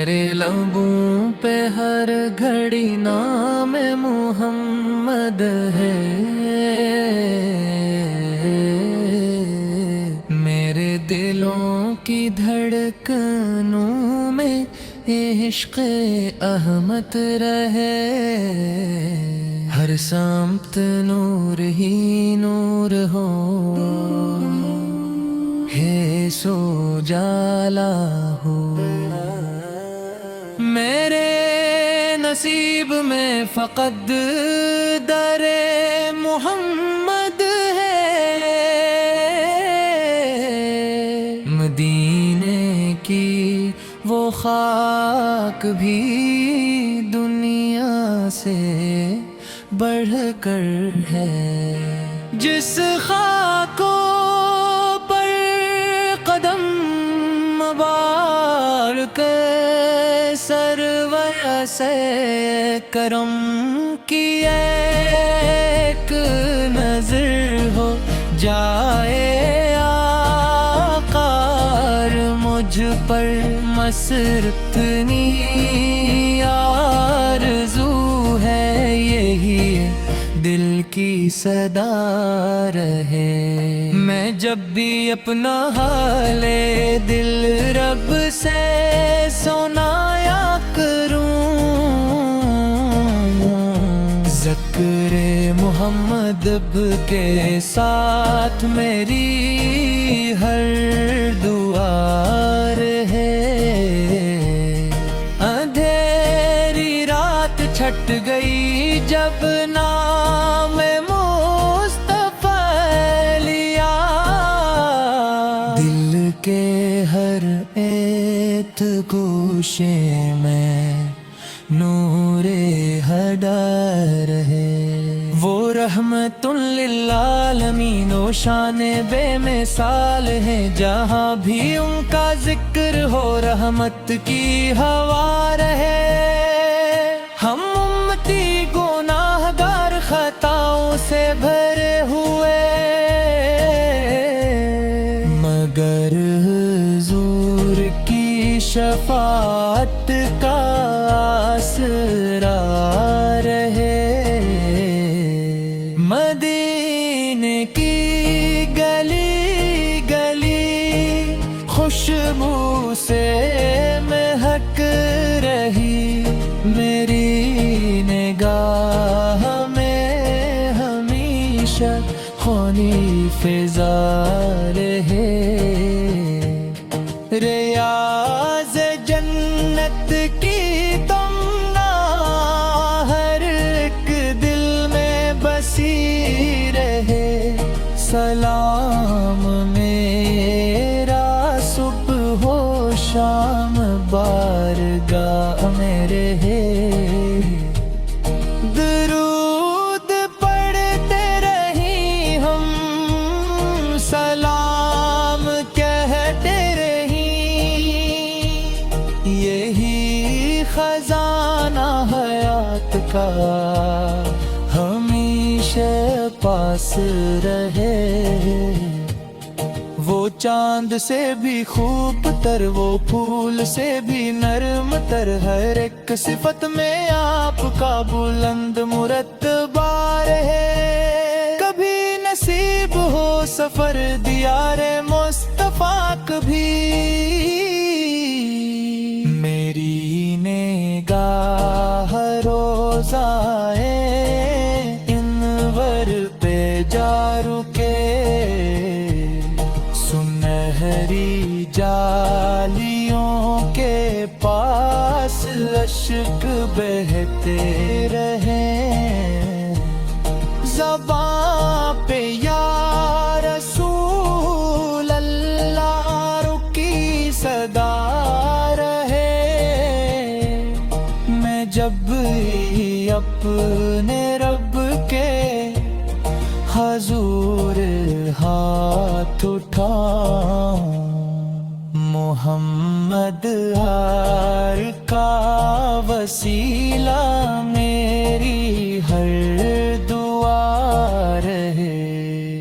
میرے لبوں پہ ہر گھڑی نام محمد ہے، میرے دلوں کی دھڑکنوں میں عشق احمد رہے، ہر سمت نور ہی نور ہو، ہے سو جالا ہو۔ میرے نصیب میں فقط در محمد ہے، مدینے کی وہ خاک بھی دنیا سے بڑھ کر ہے، جس خاکوں پر قدم مبارک سرور سے کرم کی ایک نظر ہو جائے آقار مجھ پر مسرت اتنی آرزو ہے، یہی دل کی صدا رہے۔ میں جب بھی اپنا حال دل رب سے سنایا کروں، ذکر محمد کے ساتھ میری ہر دعا رہے۔ اندھیری رات چھٹ گئی جب نام مصطفیٰ لیا، دل کے ہر ایت گوشے میں نور ہدایت رہے۔ وہ رحمت للعالمین و شان بے مثال ہے، جہاں بھی ان کا ذکر ہو رحمت کی ہوا رہے۔ ہم امتی گناہگار خطاؤں سے بھرے ہوئے، مگر حضور کی شفاعت کا آسرا رہے۔ مدینے کی گلی گلی خوشبو سے مہک رہی، میری نگاہ میں ہمیشہ خونی فضا رہے۔ ریاض جنت کی تمنا ہر ایک دل میں بسی رہے، سلام میرا صبح و شام بارگاہ میں رہے۔ درود پڑھتے رہیں ہم، سلام کہتے رہیں، یہی خزانہ حیات کا ہمیشہ پاس رہے۔ وہ چاند سے بھی خوب تر، وہ پھول سے بھی نرم تر، ہر ایک صفت میں آپ کا بلند مرتبہ ہے۔ کبھی نصیب ہو سفر دیار مصطفیٰ کبھی، میری نگاہ روزائے انور پہ جا رکے، سنہری جالیوں کے پاس اشک بہتے رہیں، زباں پہ یا رسول اللہ رکی صدا رہے۔ میں جب بھی اپنے رب کے حضور ہاتھ اٹھاؤں، محمد ہار کا وسیلہ میری ہر دعا رہے۔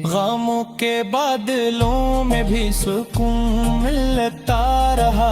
غموں کے بادلوں میں بھی سکون ملتا رہا،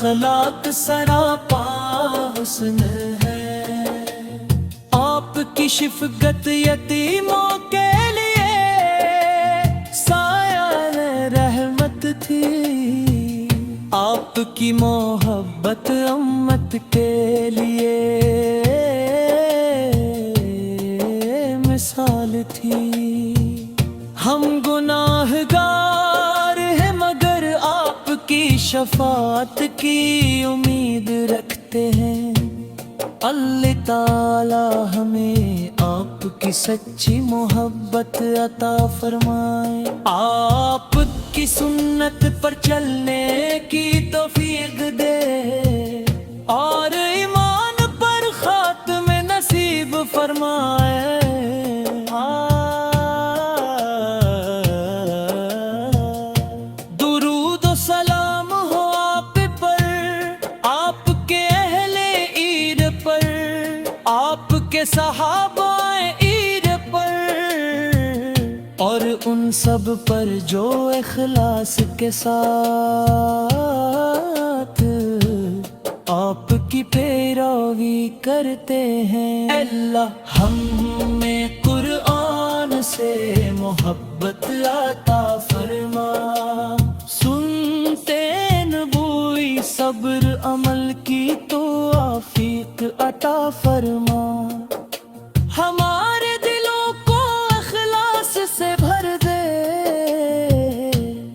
اخلاق سراپا حسن ہے، آپ کی شفقت یتیموں کے لیے سایہ رحمت تھی، آپ کی محبت امت کے لیے مثال تھی۔ ہم گناہگار ہیں مگر آپ کی شفاعت کی امید رکھتے ہیں، اللہ تعالی ہمیں آپ کی سچی محبت عطا فرمائے، آپ کی سنت پر چلنے کی توفیق دے اور ایمان پر خاتم نصیب فرمائے۔ درود و سلام ہو آپ پر، آپ کے اہل عید پر، آپ کے صحابہ عید پر، اور ان سب پر جو اخلاص کے ساتھ آپ کی پیروی کرتے ہیں۔ اللہ ہمیں قرآن سے محبت عطا فرما، سنتے نبوی صبر عمل کی توفیق عطا فرما، ہمارے دلوں کو اخلاص سے بھر دے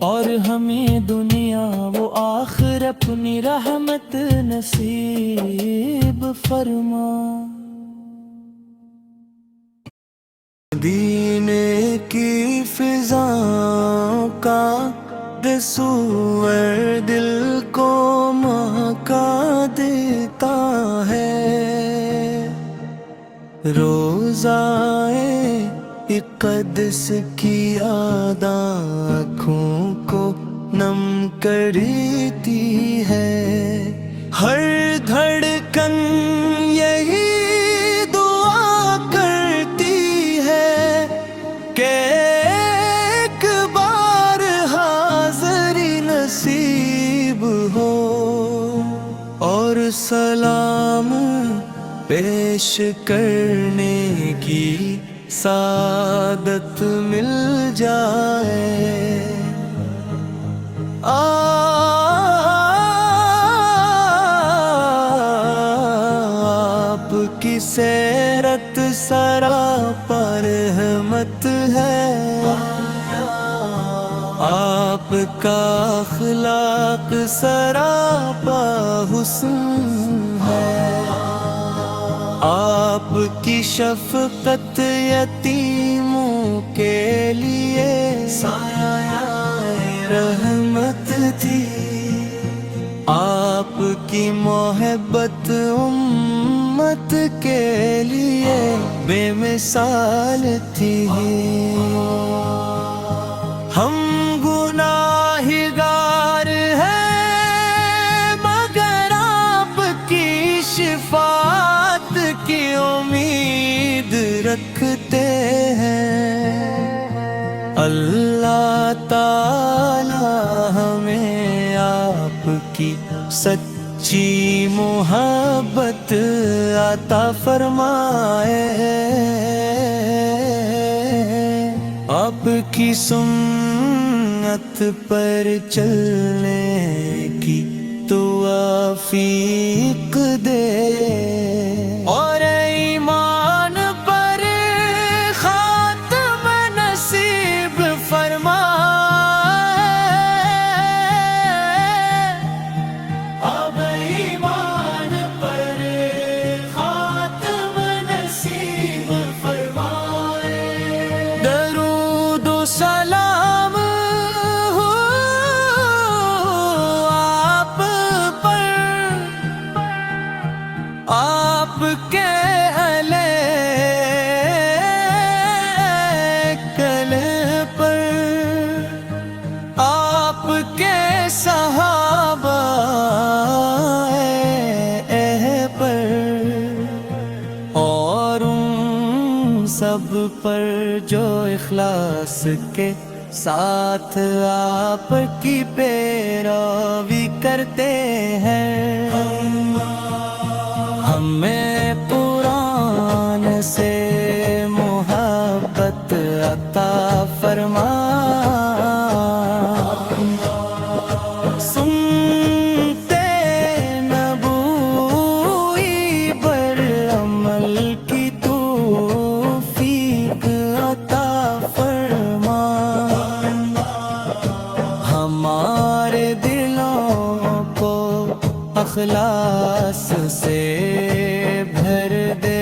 اور ہمیں دنیا و آخر اپنی رحمت نصیب فرما۔ مدینے کی فضاؤں کا سور دل کو مہکا دیتا ہے، روزائے اقدس کی یاد آنکھوں کو نم کرتی ہے، ہر دھڑکن یہی دعا کرتی ہے کہ ایک بار حاضری نصیب ہو اور سلام پیش کرنے کی سعادت مل جائے۔ آپ کی سیرت سراپا رحمت ہے، آپ کا اخلاق سراپا حسن ہے، آپ کی شفقت یتیموں کے لیے سایہ رحمت تھی، آپ کی محبت امت کے لیے بے مثال تھی۔ ہم گناہگار ہیں مگر آپ کی شفاعت کی امید رکھتے ہیں، اللہ تعالی ہمیں آپ کی سچی محبت عطا فرمائے، آپ کی سنت پر چلنے کی توفیق دے اور ایمان پر خاتم نصیب فرمائے، اب ایمان پر خاتم نصیب فرمائے۔ درود و سلام ہو آپ پر، آپ کے اہل کلے پر، آپ کے صحابہ پر، اور ان سب پر جو اخلاص کے ساتھ آپ کی پیروی کرتے ہیں ہمیں قرآن سے محبت عطا فرما سنتے نبوی پر عمل کی توفیق عطا فرما ہمارے دلوں کو اخلاص سے بھر دے